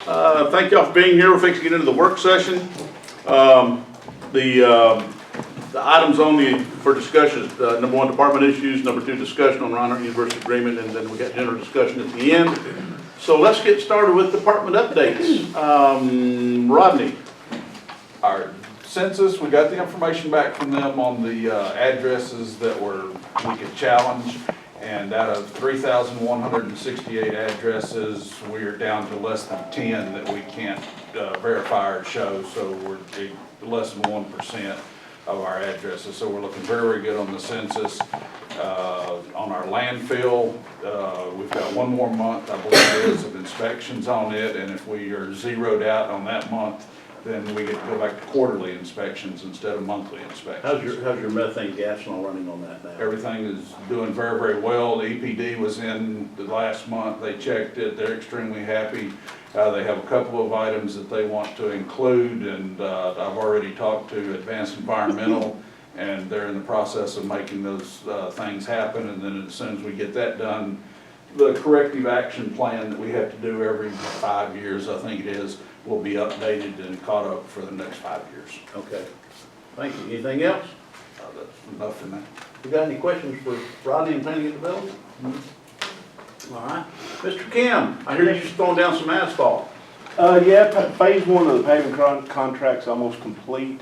Thank y'all for being here. We're fixing to get into the work session. The items on for discussion is number one, department issues, number two, discussion on Reinhardt University agreement, and then we got general discussion at the end. So let's get started with department updates. Rodney. Our census, we got the information back from them on the addresses that we could challenge. And out of 3,168 addresses, we're down to less than 10 that we can't verify or show. So we're less than 1% of our addresses. So we're looking very, very good on the census. On our landfill, we've got one more month, I believe it is, of inspections on it. And if we are zeroed out on that month, then we get to go back to quarterly inspections instead of monthly inspections. How's your methane gas all running on that now? Everything is doing very, very well. The EPD was in the last month. They checked it. They're extremely happy. They have a couple of items that they want to include, and I've already talked to Advanced Environmental, and they're in the process of making those things happen. And then as soon as we get that done, the corrective action plan that we have to do every 5 years, I think it is, will be updated and caught up for the next 5 years. Okay. Thank you. Anything else? That's enough in that. You got any questions for Rodney and Planning and Development? All right. Mr. Kim, I hear you're just throwing down some asphalt. Yeah, phase one of the paving contract's almost complete.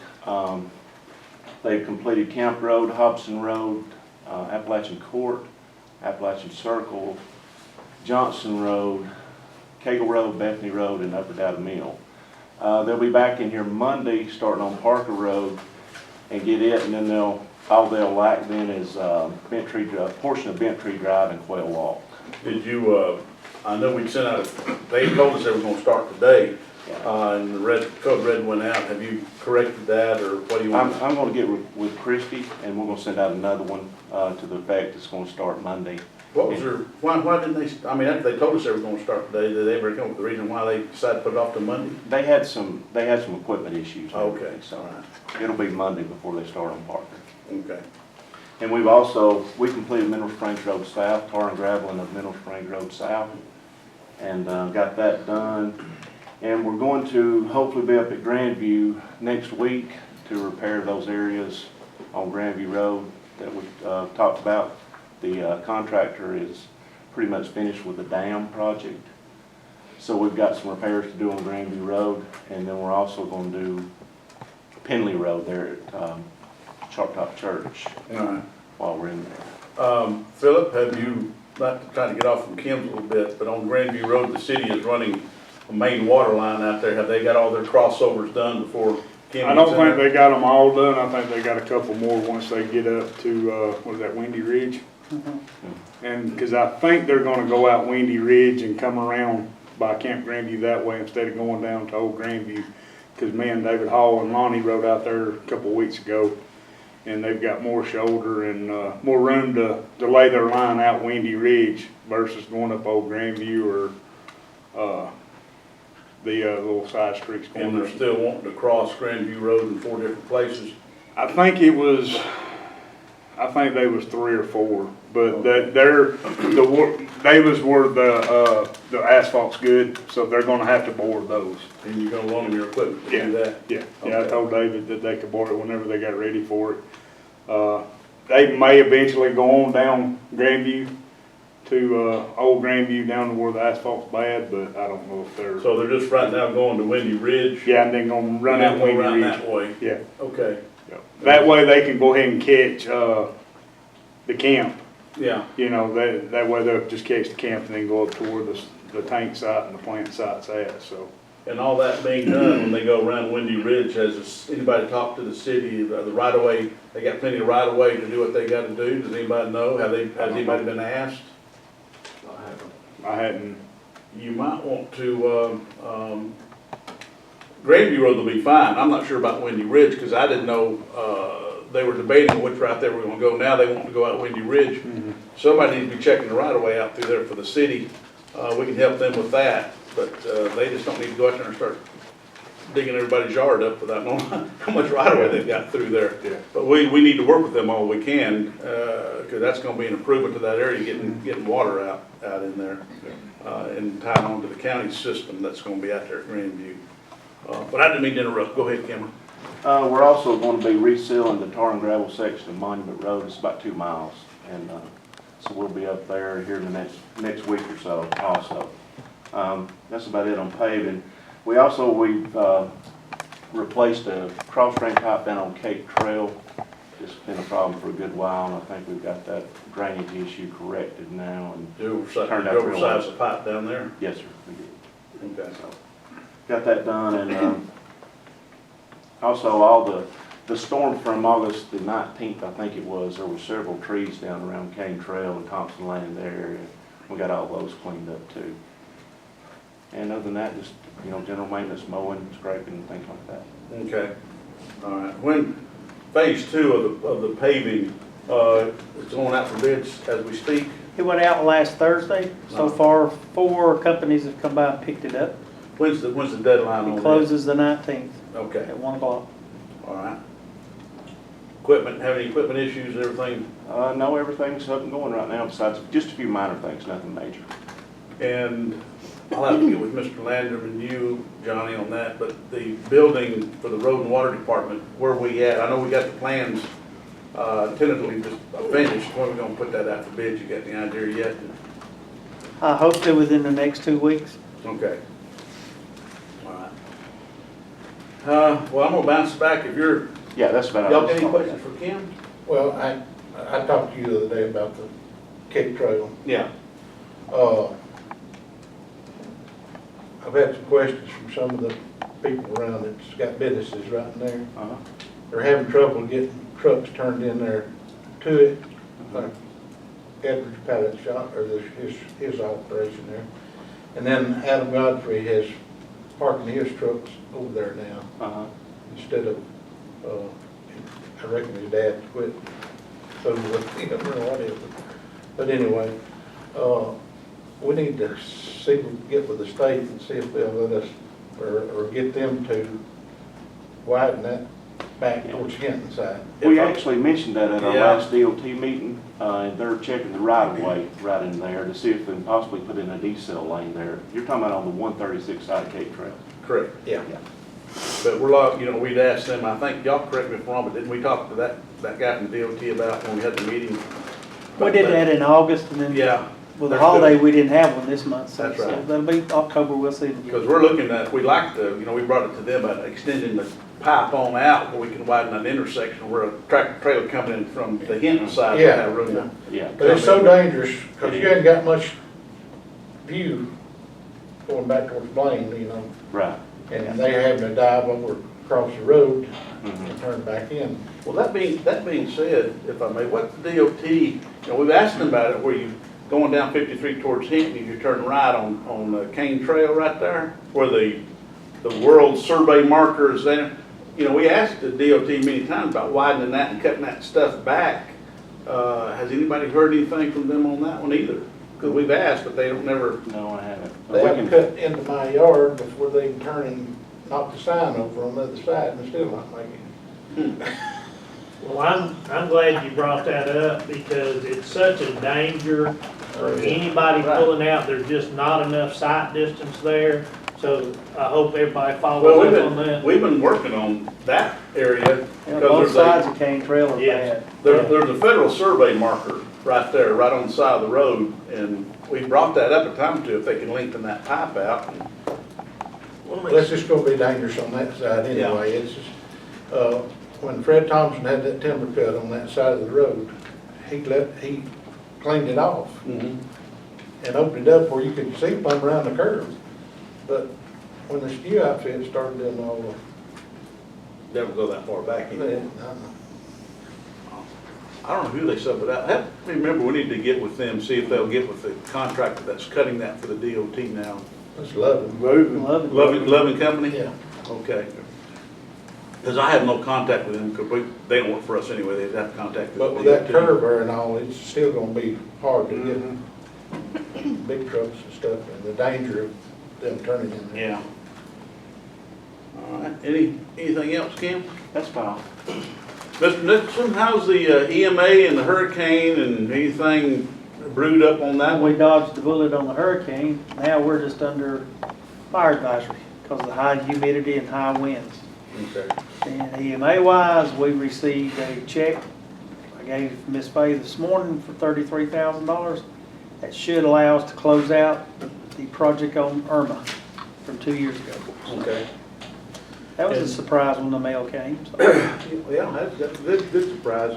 They've completed Camp Road, Hobson Road, Appalachian Court, Appalachian Circle, Johnson Road, Cagle Road, Bethany Road, and Upper Data Mill. They'll be back in here Monday, starting on Parker Road, and get it, and then all they'll lack then is portion of Bent Tree Drive and Quail Walk. Did you, I know we sent out, they told us they were gonna start today, and the code red went out. Have you corrected that, or what do you want? I'm gonna get with Christie, and we're gonna send out another one to the effect it's gonna start Monday. What was why didn't they, I mean, after they told us they were gonna start today, did they ever come up with the reason why they decided to put it off to Monday? They had some equipment issues. Okay, So all right. it'll be Monday before they start on Parker. Okay. And we completed Mineral Springs Road South, tar and graveling of Mineral Springs Road South, and got that done. And we're going to hopefully be up at Grandview next week to repair those areas on Grandview Road that we talked about. The contractor is pretty much finished with the dam project. So we've got some repairs to do on Grandview Road, and then we're also going to do Penley Road there at Chalktop Church while we're in there. Philip, have you, not trying to get off from Kim's a little bit, but on Grandview Road, the city is running a main water line out there. Have they got all their crossovers done before Kim? I don't think they got them all done. I think they got a couple more once they get up to, what is that, Windy Ridge? And because I think they're going to go out Windy Ridge and come around by Camp Grandview that way instead of going down to Old Grandview. Because me and David Hall and Lonnie rode out there a couple of weeks ago, and they've got more shoulder and more room to lay their line out Windy Ridge versus going up Old Grandview or the little side streets going. And they're still wanting to cross Grandview Road in 4 different places? I think they was 3 or 4, but they was where the asphalt's good, so they're gonna have to bore those. And you're gonna loan them your equipment to do that? Yeah, Okay. yeah, I told David that they could bore it whenever they got ready for it. They may eventually go on down Grandview to Old Grandview down to where the asphalt's bad, but I don't know if they're. So they're just right now going to Windy Ridge? Yeah, and then gonna run out Windy around Ridge. that way? Yeah. Okay. Yeah. That way they can go ahead and catch the camp. Yeah. You know, that way they'll just catch the camp and then go up to where the tank site and the plant site's at, so. And all that being done, when they go around Windy Ridge, has anybody talked to the city, the right-of-way, they got plenty of right-of-way to do what they gotta do? Does anybody know? Has anybody been asked? I hadn't. You might want to, Grandview Road will be fine. I'm not sure about Windy Ridge, because I didn't know, they were debating which route they were gonna go. Now they want to go out Windy Ridge. Somebody needs to be checking the right-of-way out through there for the city. We can help them with that, but they just don't need to go out there and start digging everybody's yard up without knowing how much right of way they've got through there. Yeah. But we need to work with them all we can, because that's gonna be an improvement to that area, getting water out in there. And tying on to the county system that's gonna be out there at Grandview. But I didn't mean to interrupt, go ahead, Cameron. We're also going to be resealing the tar and gravel section of Monument Road. It's about 2 miles. And so we'll be up there here in the next week or so also. That's about it on paving. We've replaced a cross-drain pipe down on Cape Trail. It's been a problem for a good while, and I think we've got that drainage issue corrected now. And You Turned out real oversize well. the pipe down there? yes, sir, we did. Okay. So, got that done, and also all the storm from August the 19th, I think it was, there were several trees down around Cane Trail and Thompson Lane there area. We got all those cleaned up too. And other than that, just, general maintenance, mowing, scraping, things like that. Okay, all right. When phase 2 of the paving, it's going out for bids as we speak? It went out last Thursday. So far, 4 companies have come by and picked it up. When's the deadline on It that? closes the 19th Okay, at 1 o'clock. all right. Equipment, have any equipment issues, everything? No, everything's up and going right now, besides just a few minor things, nothing major. And I'll have to get with Mr. Landrum and you, Johnny, on that, but the building for the road and water department, where we at? I know we got the plans tentatively just finished. When are we gonna put that out for bids? You got any idea yet? I hope that within the next 2 weeks. Okay. All right. Well, I'm gonna bounce back if you're, Yeah, that's about y'all all. got any questions for Kim? Well, I talked to you the other day about the Cape Trail. Yeah. I've had some questions from some of the people around that's got businesses right in there. Uh-huh. They're having trouble getting trucks turned in there to it, like Edwards Pallet Shop, or his operation there. And then Adam Godfrey has parking his trucks over there now, Uh-huh. instead of, I reckon his dad quit, so with him or whatever. But anyway, we need to see, get with the state and see if they'll let us, or get them to widen that back towards Hinton side. We actually mentioned that at our Yeah. last DOT meeting, and they're checking the right-of-way right in there to see if they can possibly put in a decel lane there. You're talking about on the 136 side of Cape Trail. Correct. Yeah. But we're like, we'd asked them, I think, y'all correct me if I'm wrong, but didn't we talk to that guy from DOT about when we had the meeting? We did that in August, and then Yeah. with the They're still- holiday, we didn't have one this month. So That's right. so that'll be October, we'll see them Because again. we're looking at, we like to, we brought it to them about extending the pipe on out where we can widen that intersection where a tractor trailer coming in from the Hinton side will have room to. Yeah. But it's so dangerous, because you ain't got much view going back towards Blaine, Right. and they having to dive over across the road Mhm. and turn back in. Well, that being said, if I may, what's the DOT, we've asked them about it where you going down 53 towards Hinton, you turn right on the Cane Trail right there, where the World Survey marker is there. We asked the DOT many times about widening that and cutting that stuff back. Has anybody heard anything from them on that one either? Because we've asked, but they don't never, No, I haven't. They We haven't can- cut into my yard before they can turn and knock the sign over on the other side and still not make it. Well, I'm glad you brought that up because it's such a danger for anybody pulling out. There's just not enough sight distance there. So I hope everybody well, follows up on that. we've been working on that area. Yeah, because both there's a- sides of Cane Trail are Yes. bad. There's a federal survey marker right there, right on the side of the road, and we brought that up a time or two, if they can lengthen that pipe out. Well, it's just gonna be dangerous on that side anyway. It's just, when Fred Thompson had that timber cut on that side of the road, he cleaned it off Mhm. and opened it up where you could see plumb around the curve. But when the SKU outfit started doing all Never go that far back the, either. I don't know who they sub it out. Remember, we need to get with them, see if they'll get with the contractor that's cutting that for the DOT now. it's loving. Moving. Love it. Loving Company? Yeah. Okay. Because I have no contact with them, because they don't work for us anyway, they'd have contact with the But with that DOT. curve there and all, it's still gonna be hard to get big trucks and stuff, and the danger of them turning in there. Yeah. All right, anything else, Kim? That's fine. Mr. Nicholson, how's the EMA and the hurricane and anything brewed up on that We one? dodged the bullet on the hurricane. Now we're just under fire advisory because of the high humidity and high winds. Okay. And EMA wise, we received a check. I gave Ms. Fay this morning for $33,000. That should allow us to close out the project on Irma from 2 years ago. Okay. That was a surprise when the mail came. So. Yeah, that's good surprise.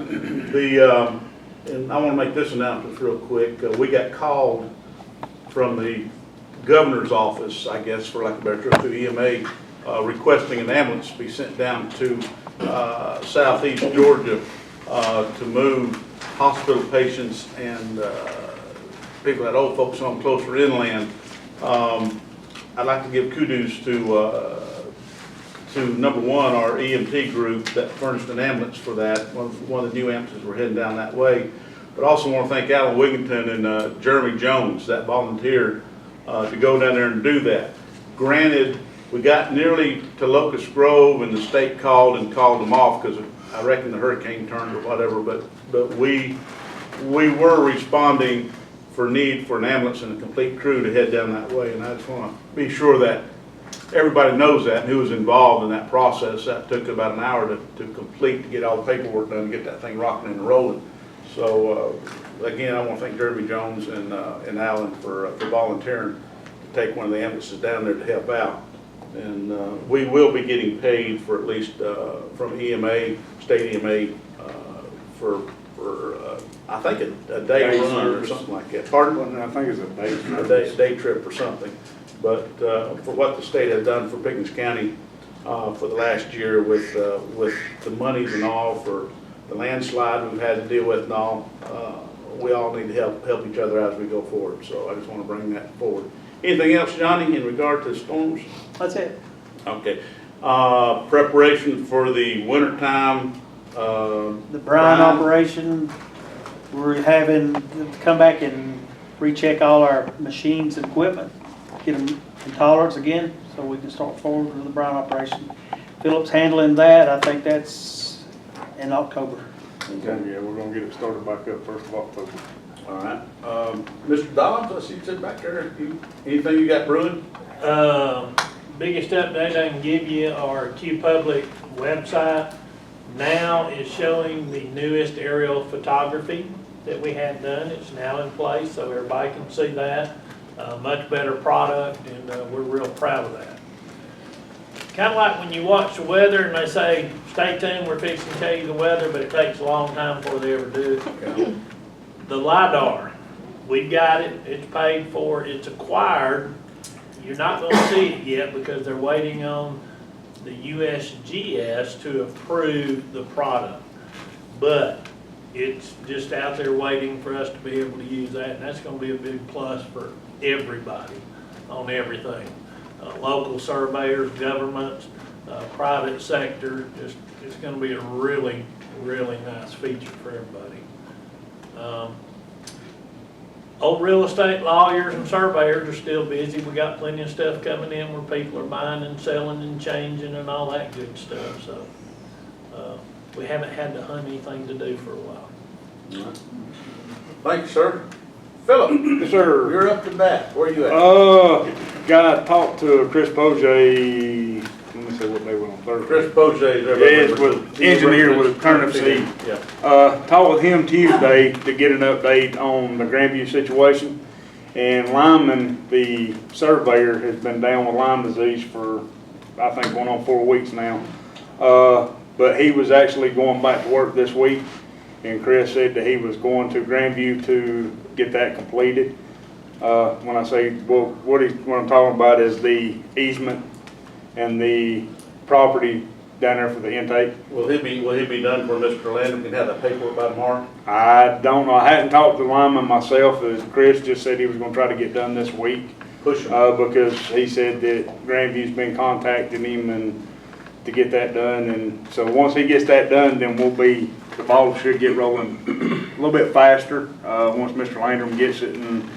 And I want to make this announcement real quick. We got called from the governor's office, I guess, for lack of a better term, to EMA, requesting an ambulance be sent down to southeast Georgia to move hospital patients and people at old folks home closer inland. I'd like to give kudos to number one, our EMT group that furnished an ambulance for that. One of the new ambulances were heading down that way. But also want to thank Alan Wigington and Jeremy Jones that volunteered to go down there and do that. Granted, we got nearly to Locust Grove and the state called them off because I reckon the hurricane turned or whatever, but we were responding for need for an ambulance and a complete crew to head down that way. And I just want to be sure that everybody knows that and who was involved in that process. That took about an hour to complete, to get all the paperwork done, to get that thing rocking and rolling. So again, I want to thank Jeremy Jones and Alan for volunteering to take one of the ambulances down there to help out. And we will be getting paid for at least from EMA, state EMA, for I think a day run or something like that. Pardon? I think it's a Day trip or something. But for what the state has done for Pickens County for the last year with the monies and all for the landslide we've had to deal with and all, we all need to help each other as we go forward. So I just want to bring that forward. Anything else, Johnny, in regard to storms? That's it. Okay. Preparation for the wintertime. The brine operation, we're having to come back and recheck all our machines and equipment, get them in tolerance again, so we can start forward with the brine operation. Philip's handling that. I think that's in October. Okay, yeah, we're gonna get it started back up 1st of October. All right. Mr. Dobbs, I see you sitting back there. Anything you got brewing? Biggest update I can give you, our Q Public website now is showing the newest aerial photography that we had done. It's now in place, so everybody can see that. Much better product, and we're real proud of that. Kind of like when you watch the weather and they say, stay tuned, we're fixing to tell you the weather, but it takes a long time before they ever do it. The LiDAR, we got it, it's paid for, it's acquired. You're not going to see it yet because they're waiting on the USGS to approve the product. But it's just out there waiting for us to be able to use that, and that's going to be a big plus for everybody on everything. Local surveyors, governments, private sector, just it's going to be a really, really nice feature for everybody. Old real estate lawyers and surveyors are still busy. We got plenty of stuff coming in where people are buying and selling and changing and all that good stuff. So we haven't had to hunt anything to do for a while. Thank you, sir. Philip, Yes, sir. you're up to bat. Where you at? Guy talked to Chris Pojay, let me see what they went on Thursday. Chris Pojay. Yes, with engineer with Turnip Seed. Yeah. Talked with him Tuesday to get an update on the Grandview situation. And Lyman, the surveyor, has been down with Lyme disease for, I think, going on 4 weeks now. But he was actually going back to work this week. And Chris said that he was going to Grandview to get that completed. When I say, well, what I'm talking about is the easement and the property down there for the intake. Will he be done for Mr. Landon can have that paperwork by tomorrow? I don't know. I hadn't talked to Lyman myself. As Chris just said he was going to try to get done this week. Push him. Because he said that Grandview's been contacting him and to get that done. And so once he gets that done, then the ball should get rolling a little bit faster once Mr. Landrum gets it and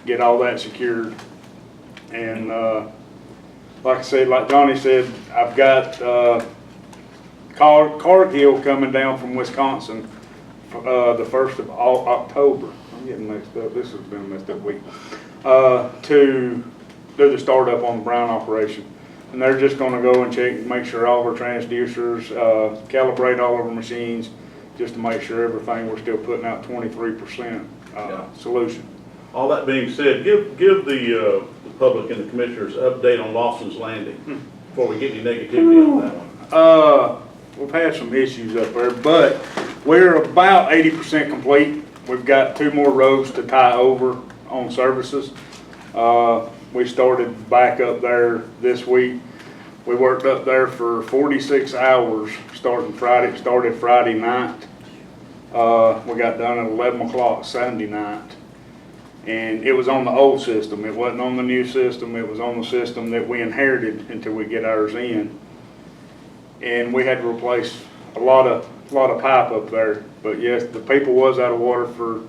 get all that secured. And like I said, like Johnny said, I've got, Cargill coming down from Wisconsin, the 1st of October. I'm getting mixed up, this has been a messed up week. To do the startup on the Brown operation. And they're just gonna go and check, make sure all of our transducers, calibrate all of our machines, just to make sure everything, we're still putting out 23% solution. All that being said, give the public and the commissioners an update on Lawson's Landing before we get any negativity on that one. We've had some issues up there, but we're about 80% complete. We've got 2 more roads to tie over on services. We started back up there this week. We worked up there for 46 hours started Friday night. We got done at 11 o'clock Sunday night. And it was on the old system. It wasn't on the new system. It was on the system that we inherited until we get ours in. And we had to replace a lot of pipe up there. But yes, the people was out of water for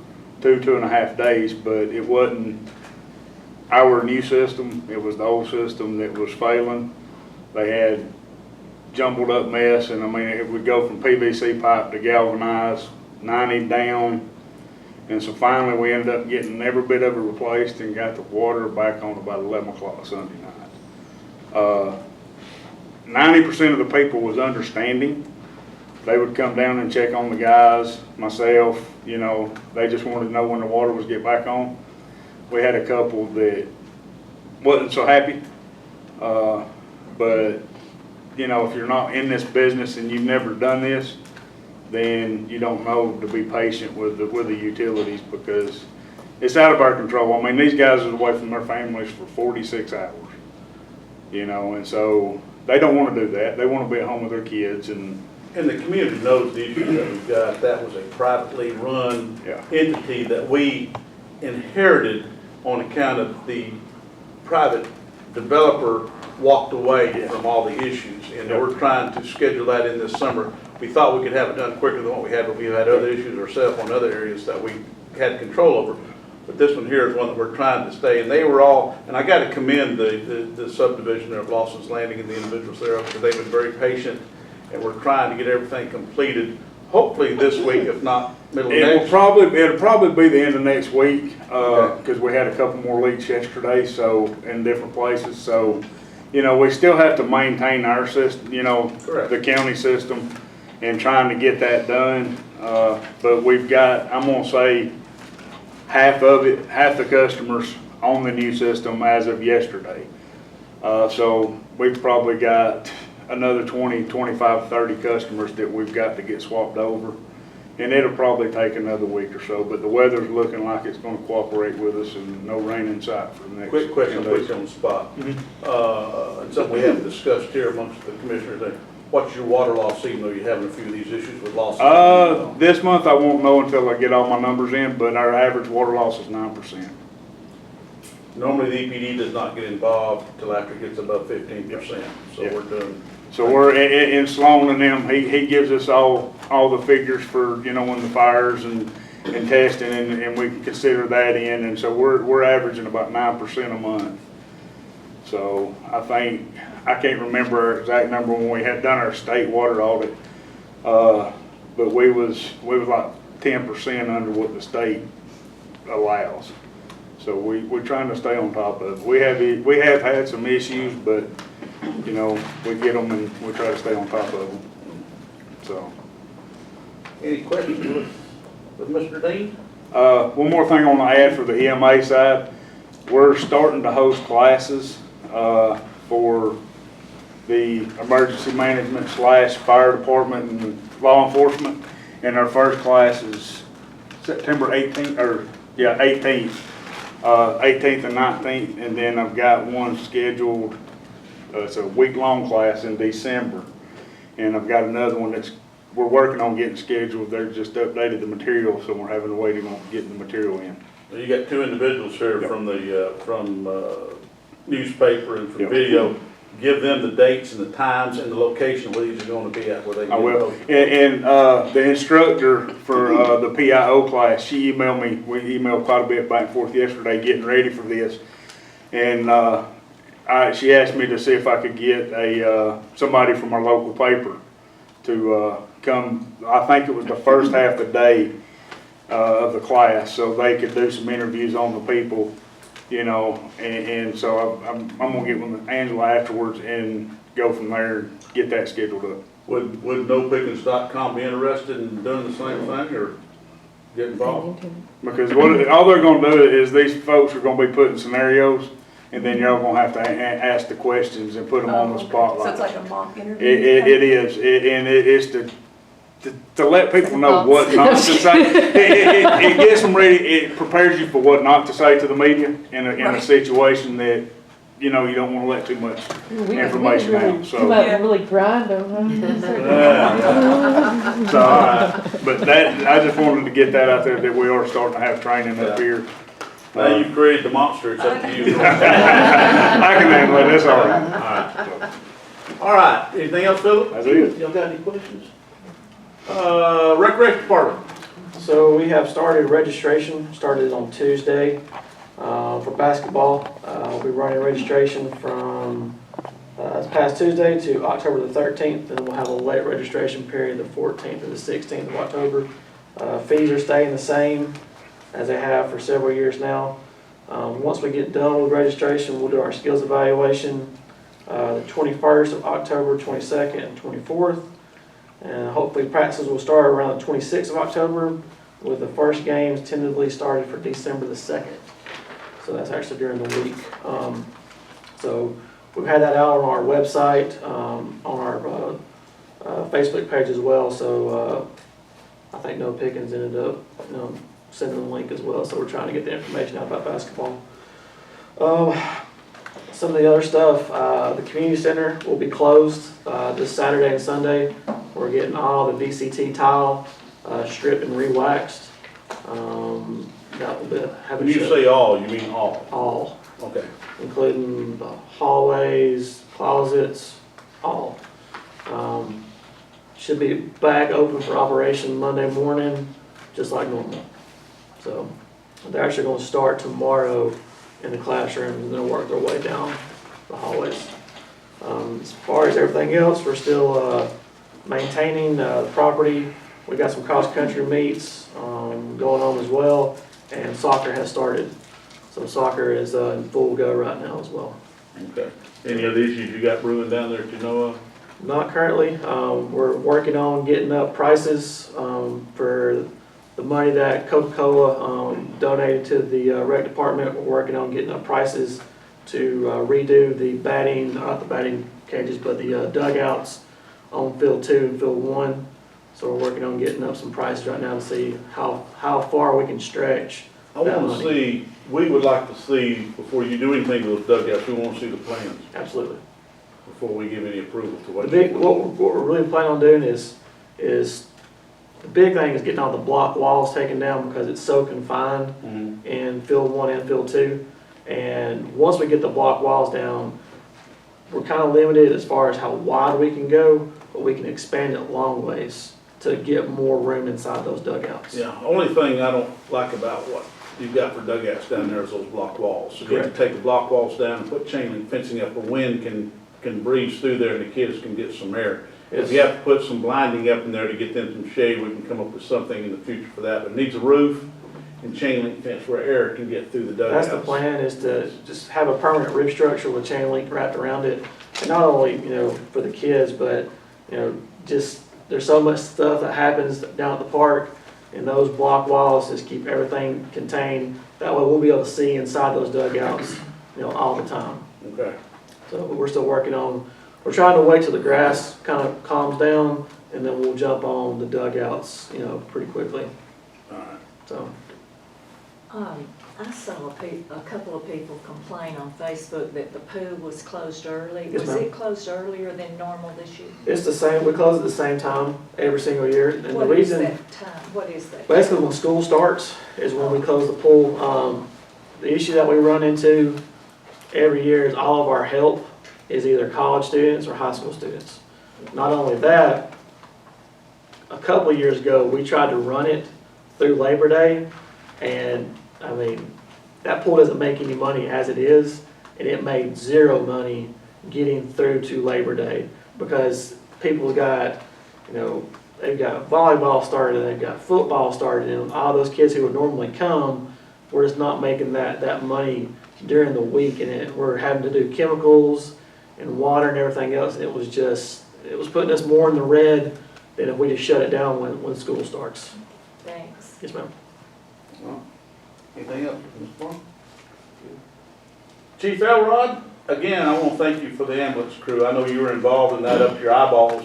2.5 days, but it wasn't our new system. It was the old system that was failing. They had jumbled up mess, and I mean, it would go from PVC pipe to galvanized, 90 down. And so finally we ended up getting every bit of it replaced and got the water back on about 11 o'clock Sunday night. 90% of the people was understanding. They would come down and check on the guys, myself, you know, they just wanted to know when the water was get back on. We had a couple that wasn't so happy, but you know, if you're not in this business and you've never done this, then you don't know to be patient with the utilities, because it's out of our control. I mean, these guys are away from their families for 46 hours, you know, and so they don't want to do that. They want to be at home with their kids. And the community knows the issue that we've got. That was a privately run entity that we inherited on account of the private developer walked away from all the issues. And we're trying to schedule that in this summer. We thought we could have it done quicker than what we had, but we had other issues ourselves on other areas that we had control over. But this one here is one that we're trying to stay. And they were all, and I got to commend the subdivision there of Lawson's Landing and the individuals there, because they've been very patient, and we're trying to get everything completed. Hopefully this week, if not middle of next. It'll probably be the end of next week, because we had a couple more leaks yesterday, so in different places. So, you know, we still have to maintain our system, you know, the county system, and trying to get that done. But we've got, I'm gonna say, half the customers on the new system as of yesterday. So we've probably got another 20, 25, 30 customers that we've got to get swapped over. And it'll probably take another week or so, but the weather's looking like it's gonna cooperate with us, and no rain in sight for the next. Quick question, quick on the spot. And something we haven't discussed here amongst the commissioners. What's your water loss, even though you're having a few of these issues with losses? This month I won't know until I get all my numbers in, but our average water loss is 9%. Normally the EPD does not get involved until after it gets above 15%. So we're doing. So we're in Sloan and them. He gives us all the figures for, you know, when the fires and testing, and we consider that in, and so we're averaging about 9% a month. So I think, I can't remember our exact number when we had done our state water audit, but we was like 10% under what the state allows. So we're trying to stay on top of it. We have had some issues, but you know, we get them and we try to stay on top of them. So. Any questions with Mr. Dean? One more thing on the ad for the EMA side. We're starting to host classes for the emergency management / fire department and law enforcement. And our first class is September 18th, 18th and 19th. And then I've got one scheduled, it's a week-long class in December. And I've got another one we're working on getting scheduled. They've just updated the material, so we're having to wait on getting the material in. Well, you got 2 individuals here from the newspaper and from video. Give them the dates and the times and the location where these are going to be at. Where they I will. And the instructor for the PIO class, she emailed me. We emailed quite a bit back and forth yesterday, getting ready for this. And she asked me to see if I could get somebody from our local paper to come, I think it was the first half of the day of the class, so they could do some interviews on the people, and so I'm gonna get with Angela afterwards and go from there and get that scheduled up. Would NoPickens.com be interested in doing the same thing or get involved? Because all they're gonna do is these folks are gonna be putting scenarios, and then you're gonna have to ask the questions and put them on the So spotlight. it's like a mock interview? It is, and it's to let people know what not to say. It gets them ready, it prepares you for what not to say to the media in a situation that, you don't wanna let too much information out, so. Come out and really grind them, So, but that, I just wanted to get that out there, that we are starting to have training up here. Now you've created the monster, it's up to you. I can handle it, that's all right. All right, anything else, Philip? That's it. Y'all got any questions? Recreation Department. So we have started registration, started on Tuesday for basketball. We'll be running registration from this past Tuesday to October the 13th, and then we'll have a late registration period the 14th to the 16th of October. Fees are staying the same as they have for several years now. Once we get done with registration, we'll do our skills evaluation the 21st of October, 22nd, and 24th. And hopefully practices will start around the 26th of October, with the first games tentatively started for December the 2nd. So that's actually during the week. So we've had that out on our website, on our Facebook page as well. So I think No Pickens ended up sending the link as well. So we're trying to get the information out about basketball. Some of the other stuff, the community center will be closed this Saturday and Sunday. We're getting all the VCT tile stripped and re-waxed. That will be When you say all, you mean all? all, Okay. including the hallways, closets, all. Should be back open for operation Monday morning, just like normal. So they're actually going to start tomorrow in the classrooms, and they'll work their way down the hallways. As far as everything else, we're still maintaining the property. We got some cross-country meets going on as well, and soccer has started. So soccer is in full go right now as well. Okay. Any other issues you got brewing down there that you know of? Not currently. We're working on getting up prices for the money that Coca-Cola donated to the rec department. We're working on getting up prices to redo the batting, not the batting cages, but the dugouts on field 2 and field 1. So we're working on getting up some prices right now to see how far we can stretch. I want to see, we would like to see, before you do anything with those dugouts, we want to see the plans Absolutely. before we give any approval to what. What we're really planning on doing is the big thing is getting all the block walls taken down, because it's so confined in field 1 and field 2. And once we get the block walls down, we're kind of limited as far as how wide we can go, but we can expand it long ways to get more room inside those dugouts. Yeah, only thing I don't like about what you've got for dugouts down there is those block walls. So you have to take the block walls down and put chain link fencing up where wind can breeze through there and the kids can get some air. If you have to put some blinding up in there to get them some shade, we can come up with something in the future for that. But it needs a roof and chain link fence where air can get through the dugouts. That's the plan, is to just have a permanent roof structure with chain link wrapped around it. And not only, for the kids, but, just, there's so much stuff that happens down at the park, and those block walls just keep everything contained. That way we'll be able to see inside those dugouts, all the time. Okay. So we're still working on, we're trying to wait till the grass kind of calms down, and then we'll jump on the dugouts, pretty quickly. All right. So. I saw a couple of people complain on Facebook that the pool was closed early. Yes, Was ma'am. it closed earlier than normal this year? It's the same, we close at the same time every single year, and the What is reason, that time? What is that? basically when school starts is when we close the pool. The issue that we run into every year is all of our help is either college students or high school students. Not only that, a couple of years ago, we tried to run it through Labor Day, and that pool doesn't make any money as it is. and it made zero money getting through to Labor Day because people got, you know, they've got volleyball started, they've got football started, and all those kids who would normally come, we're just not making that money during the week, and we're having to do chemicals and water and everything else. It was putting us more in the red than if we just shut it down when school starts. Thanks. Yes, ma'am. Anything else, Ms. Moore? Chief Elrod, again, I want to thank you for the ambulance crew. I know you were involved in that up to your eyeballs,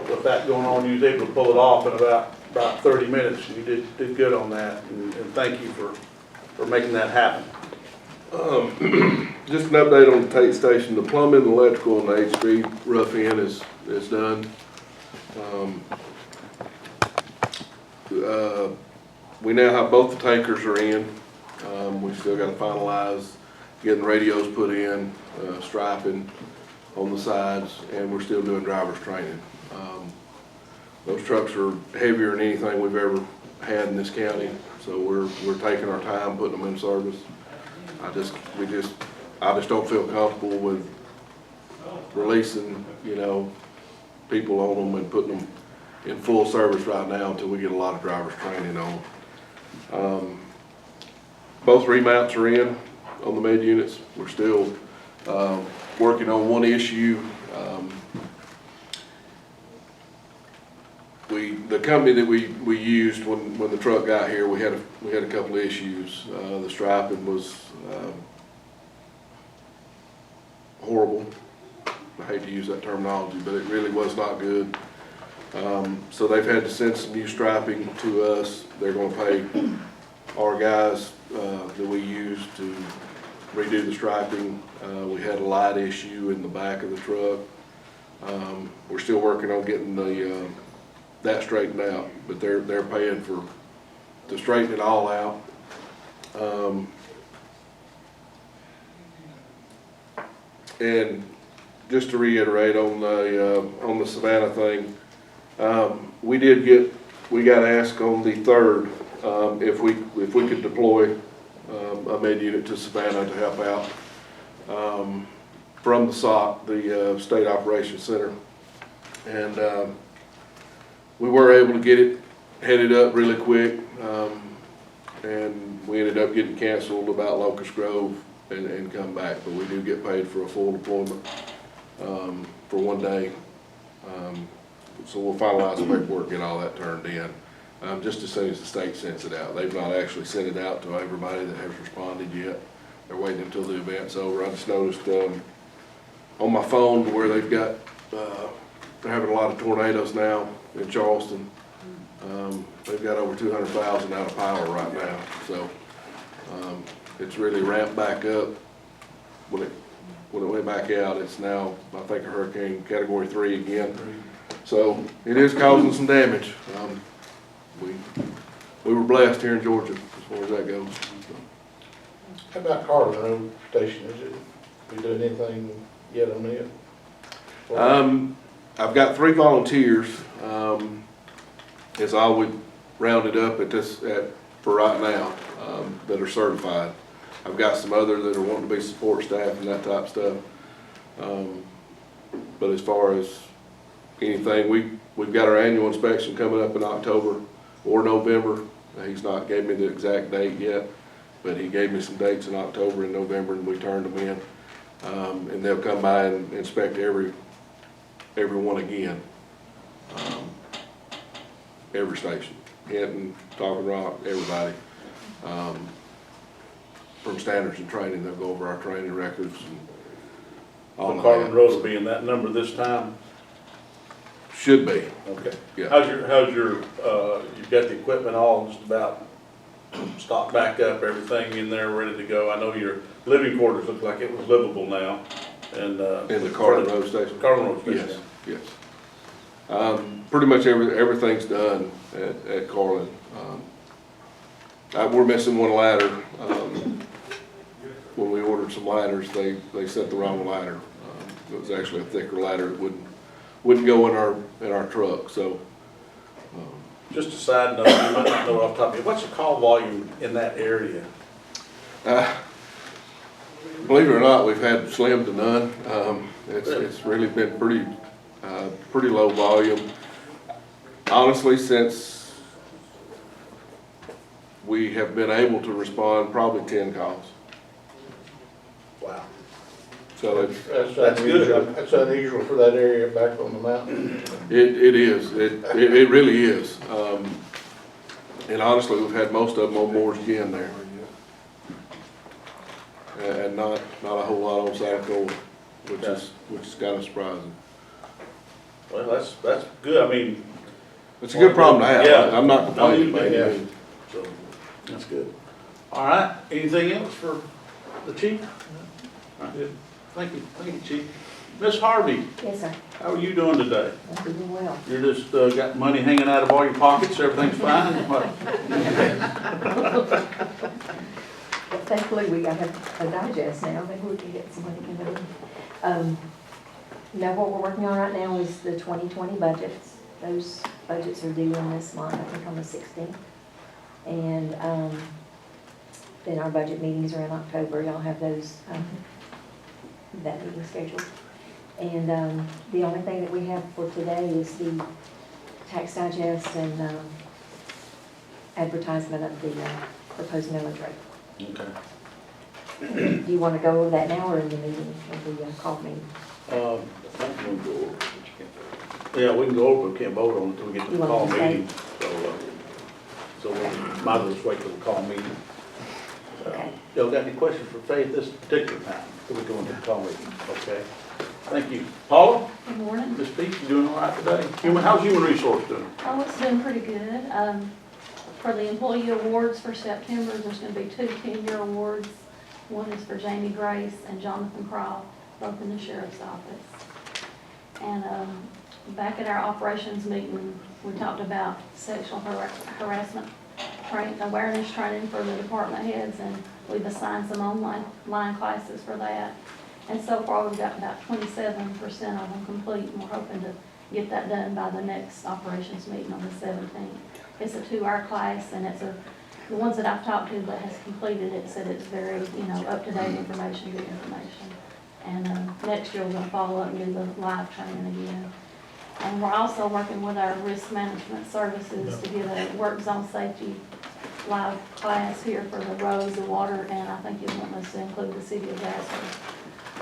with that going on. You was able to pull it off in about 30 minutes. You did good on that, and thank you for making that happen. Just an update on the Tate Station. The plumbing, the electrical, and the HV rough end is done. We now have both the tankers are in. We still got to finalize getting radios put in, striping on the sides, and we're still doing driver's training. Those trucks are heavier than anything we've ever had in this county, so we're taking our time putting them in service. I just don't feel comfortable with releasing, you know, people on them and putting them in full service right now until we get a lot of driver's training on. Both remounts are in on the med units. We're still working on one issue. The company that we used when the truck got here, we had a couple of issues. The striping was horrible. I hate to use that terminology, but it really was not good. So they've had to send some new striping to us. They're going to pay our guys that we use to redo the striping. We had a light issue in the back of the truck. We're still working on getting that straightened out, but they're paying to straighten it all out. And just to reiterate on the Savannah thing, we got asked on the 3rd if we could deploy a med unit to Savannah to help out from the SOC, the State Operations Center, and we were able to get it headed up really quick, and we ended up getting canceled about Locust Grove and come back, but we do get paid for a full deployment for one day. So we'll finalize the paperwork, get all that turned in, just as soon as the state sends it out. They've not actually sent it out to everybody that has responded yet. They're waiting until the event's over. I just noticed on my phone where they've got, they're having a lot of tornadoes now in Charleston. They've got over 200,000 out of power right now. So it's really ramped back up. When it went back out, it's now, I think, a hurricane category 3 again. So it is causing some damage. We were blessed here in Georgia as far as that goes. How about Carlin Road Station? We doing anything yet on it? I've got 3 volunteers. Is all we rounded up for right now that are certified. I've got some other that are wanting to be support staff and that type of stuff. But as far as anything, we've got our annual inspection coming up in October or November. He's not gave me the exact date yet, but he gave me some dates in October and November, and we turned them in. And they'll come by and inspect every one again. Every station, Hinton, Talking Rock, everybody. From standards and training, they'll go over our training records and all So of Carlin that. Road will be in that number this time? Should be. Okay. Yeah. How's your, you've got the equipment all just about stocked back up, everything in there ready to go? I know your living quarters look like it was livable now, and. In the Carlin Road Station? Carlin Road Station. Yes, yes. Pretty much everything's done at Carlin. We're missing one ladder. When we ordered some ladders, they sent the wrong ladder. It was actually a thicker ladder. It wouldn't go in our truck. So, Just a side note, you might not know off the top of your head, what's the call volume in that area? Believe it or not, we've had slim to none. It's really been pretty low volume. Honestly, since we have been able to respond, probably 10 calls. Wow. So That's good. That's unusual for that area back on the mountain. it is, it really is. And honestly, we've had most of them on Moore's Gin there. And not a whole lot on South Gold, which is kind of surprising. Well, that's good. I mean, It's a good problem to have. Yeah. I'm not complaining by Yeah. any means. so, that's good. All right, anything else for the chief? All right, good. Thank you, Chief. Miss Harvey, Yes, sir. how are you doing today? I'm doing well. You're just, got money hanging out of all your pockets, everything's fine? What? Thankfully, we got a digest now, maybe we can get some money coming in. Now, what we're working on right now is the 2020 budgets. Those budgets are due in this month, I think on the 16th. And then our budget meetings are in October, y'all have those, that meeting scheduled. And the only thing that we have for today is the tax digest and advertisement of the proposed millage rate. Okay. Do you want to go over that now or in the meeting, in the call meeting? I think we'll go over it, but you can't. Yeah, we can go over, it, we can't vote on it until we get to You the want call to say? meeting, so we might as well just wait till the call meeting. Okay. Y'all got any questions for Faith this particular time, before we go into the call meeting? Okay, thank you. Paula, Good morning. Ms. Peach, you doing all right today? How's human resource doing? Oh, it's doing pretty good. For the employee awards for September, there's going to be 2 10-year awards. One is for Jamie Grace and Jonathan Croft, both in the sheriff's office. And back at our operations meeting, we talked about sexual harassment awareness training for the department heads, and we've assigned some online classes for that. And so far, we've got about 27% of them complete, and we're hoping to get that done by the next operations meeting on the 17th. It's a 2-hour class, and the ones that I've talked to that has completed it said it's very, up-to-date information, good information. And next year, we're going to follow up and do the live training again. And we're also working with our risk management services to get a work zone safety live class here for the roads, the water, and I think you want us to include the city of Jasper.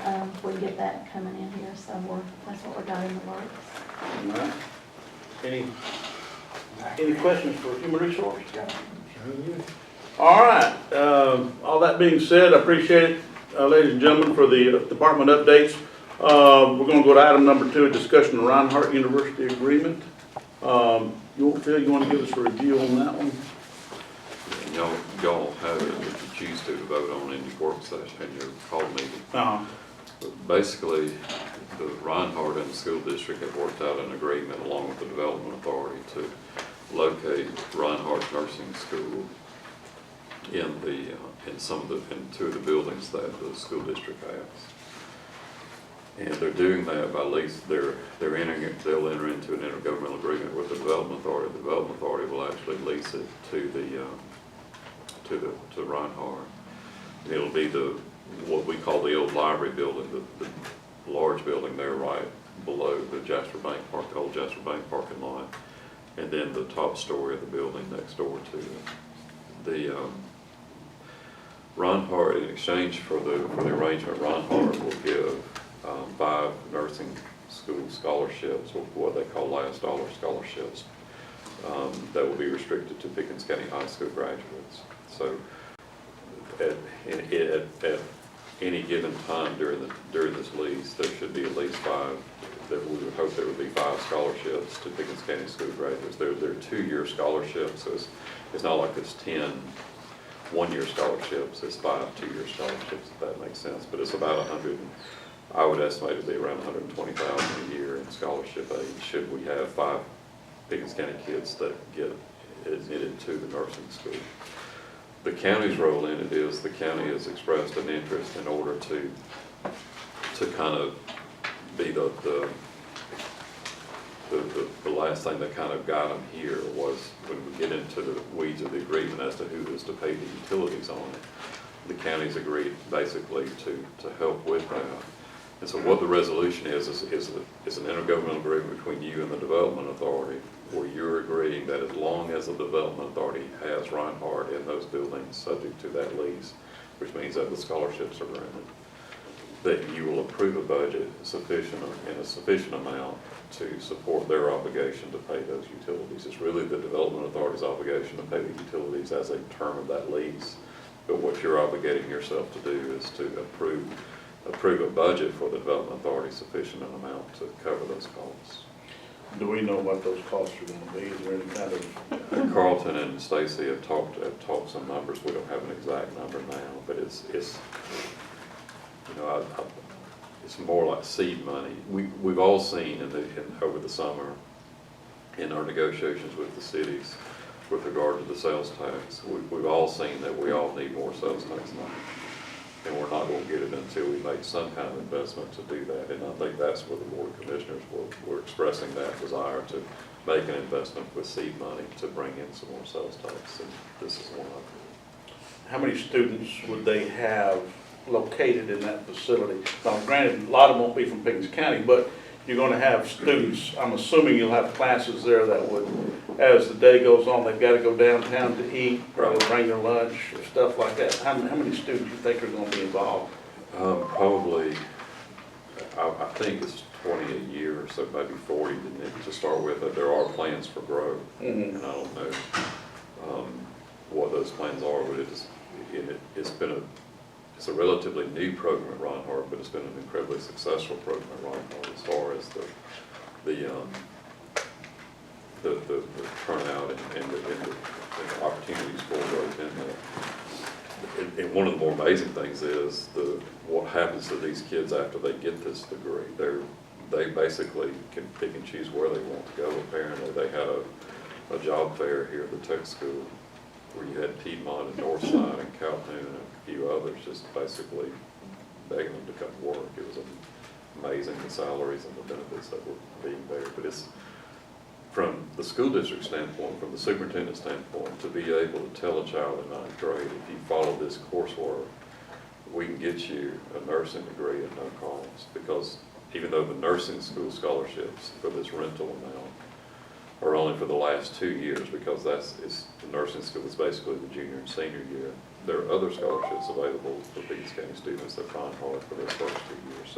If we get that coming in here, so that's what we got in the works. All right. Any questions for human resource? All right, all that being said, I appreciate it, ladies and gentlemen, for the department updates. We're gonna go to item number 2, a discussion of Reinhardt University agreement. Phil, you wanna give us a review on that one? Y'all have it if you choose to vote on in your work session, in your call meeting. Uh-huh. But basically, the Reinhardt and the school district have worked out an agreement along with the development authority to locate Reinhardt Nursing School in 2 of the buildings that the school district has. And they're doing that by lease. They'll enter into an intergovernmental agreement with the development authority. The development authority will actually lease it to Reinhardt. It'll be what we call the old library building, the large building there right below the Jasper Bank Park, the old Jasper Bank parking lot, and then the top story of the building next door to it. The Reinhardt, in exchange for the arrangement, Reinhardt will give 5 nursing school scholarships, or what they call last dollar scholarships, that will be restricted to Pickens County High School graduates. So at any given time during this lease, there should be at least 5. That we would hope there would be 5 scholarships to Pickens County school graduates. They're 2-year scholarships, so it's not like it's 10 one-year scholarships. It's 5 2-year scholarships, if that makes sense. But it's about 100. I would estimate it to be around 120,000 a year in scholarship aid. Should we have 5 Pickens County kids that get admitted to the nursing school? The county's role in it is the county has expressed an interest in order to kind of be the last thing that kind of got them here was when we get into the weeds of the agreement as to who is to pay the utilities on it. the county's agreed basically to help with that. And so what the resolution is an intergovernmental agreement between you and the Development Authority, where you're agreeing that as long as the Development Authority has Reinhardt in those buildings subject to that lease, which means that the scholarships are granted, that you will approve a budget sufficient, in a sufficient amount to support their obligation to pay those utilities. It's really the Development Authority's obligation to pay the utilities as a term of that lease. But what you're obligating yourself to do is to approve a budget for the Development Authority sufficient an amount to cover those costs. Do we know what those costs are gonna be? Is there any kind of? Carlton and Stacy have talked some numbers. We don't have an exact number now, but it's you know, it's more like seed money. We've all seen over the summer in our negotiations with the cities with regard to the sales tax, we've all seen that we all need more sales tax money. And we're not going to get it until we make some kind of investment to do that. And I think that's where the Board of Commissioners were expressing that desire to make an investment with seed money to bring in some more sales tax. And this is one of them. How many students would they have located in that facility? Now, granted, a lot of them won't be from Pickens County, but you're going to have students, I'm assuming you'll have classes there that would, as the day goes on, they've got to go downtown to eat, or bring their lunch, or stuff like that. How many students do you think are going to be involved? Probably, I think it's 20 a year, so maybe 40 to start with. But there are plans for growth, and I don't know what those plans are, but it's a relatively new program at Reinhardt, but it's been an incredibly successful program at Reinhardt as far as the turnout and the opportunities for growth in there. And one of the more amazing things is what happens to these kids after they get this degree. They basically can pick and choose where they want to go. Apparently, they had a job fair here at the tech school where you had Piedmont and Northside and Calhoun and a few others just basically begging them to come to work. It was amazing, the salaries and the benefits that were being there. But it's, from the school district standpoint, from the superintendent standpoint, to be able to tell a child in ninth grade, if you follow this coursework, we can get you a nursing degree at no cost. Because even though the nursing school scholarships for this rental amount are only for the last 2 years, because the nursing school is basically the junior and senior year, there are other scholarships available for Pickens County students that find hard for their first 2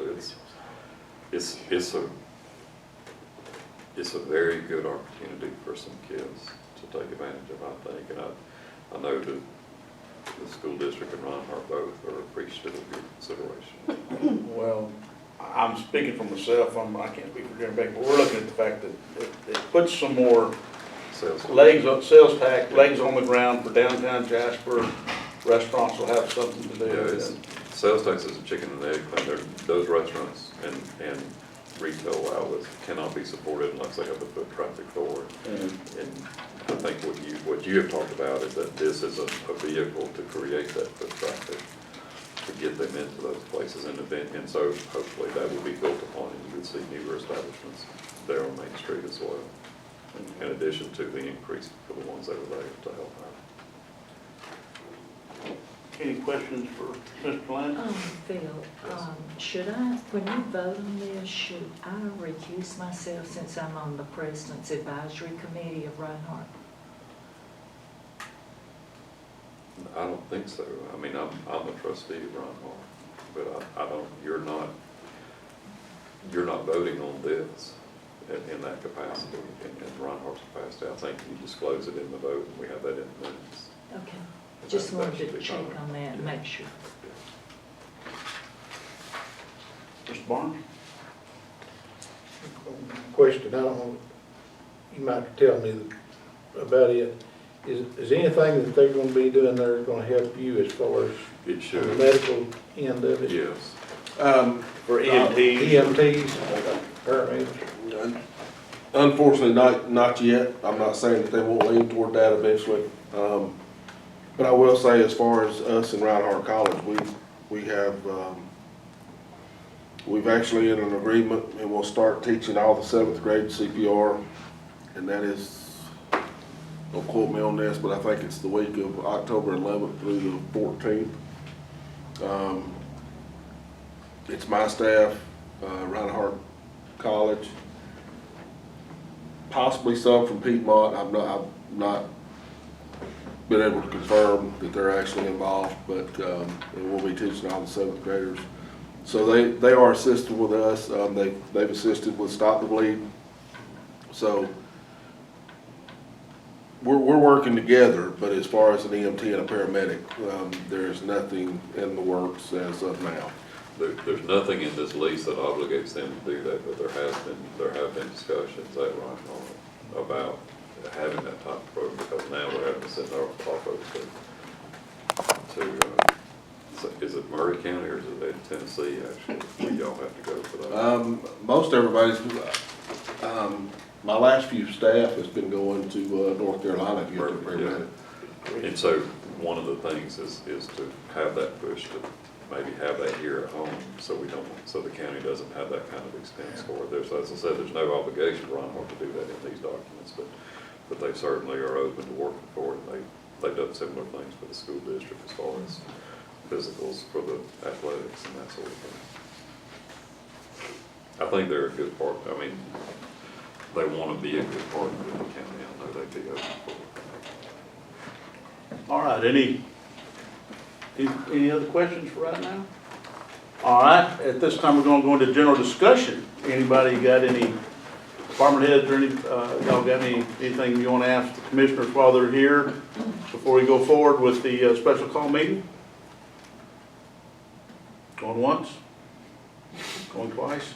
years. So it's a very good opportunity for some kids to take advantage of, I think. And I know that the school district and Reinhardt both are appreciative of your consideration. Well, I'm speaking for myself, I can't speak for Jeremy Beck, but we're looking at the fact that it puts some more sales tax, legs on the ground for downtown Jasper. Restaurants will have something to do. Yeah, sales tax is a chicken and egg thing. Those restaurants and retail outlets cannot be supported unless they have the foot traffic for it. And I think what you have talked about is that this is a vehicle to create that foot traffic, to get them into those places, and so hopefully that will be built upon, and you would see newer establishments there on Main Street as well, in addition to the increase for the ones that are there to help out. Any questions for Mr. Lane? Phil, should I, when you vote on this, should I recuse myself since I'm on the President's Advisory Committee of Reinhardt? I don't think so. I mean, I'm a trustee of Reinhardt, but I don't, you're not voting on this in that capacity, in Reinhardt's capacity. I think you disclose it in the vote, and we have that in the minutes. Okay, just wanted to check on that and make sure. Mr. Barnes? Question, I don't know, you might tell me about it. Is anything that they're gonna be doing there gonna help you as far as It should. the medical end of it? Yes. For EMTs? EMTs, paramedics? Unfortunately, not yet. I'm not saying that they won't lean toward that eventually. But I will say, as far as us in Reinhardt College, we've actually in an agreement, and we'll start teaching all the 7th grade CPR, and that is, don't quote me on this, but I think it's the week of October 11th through the 14th. It's my staff, Reinhardt College, possibly some from Piedmont. I've not been able to confirm that they're actually involved, but we'll be teaching all the 7th graders. So they are assisting with us. They've assisted with Stop the Bleed. So we're working together, but as far as an EMT and a paramedic, there's nothing in the works as of now. There's nothing in this lease that obligates them to do that, but there have been discussions at Reinhardt about having that type of program, because now we're having to send our folks to so is it Murray County or is it Tennessee, actually? We all have to go for that. Most everybody's, my last few staff has been going to North Carolina to get their paramedic. And so one of the things is to have that push to maybe have that here at home, so the county doesn't have that kind of expense for it. There's, as I said, there's no obligation for Reinhardt to do that in these documents, but they certainly are open to working for it. They've done similar things for the school district as far as physicals for the athletics and that sort of thing. I think they're a good partner. I mean, they want to be a good partner with the county. I know they'd be open for it. All right, any other questions for right now? All right, at this time, we're gonna go into general discussion. Anybody got any department heads or y'all got anything you wanna ask the commissioners while they're here before we go forward with the special call meeting? Going once? Going twice?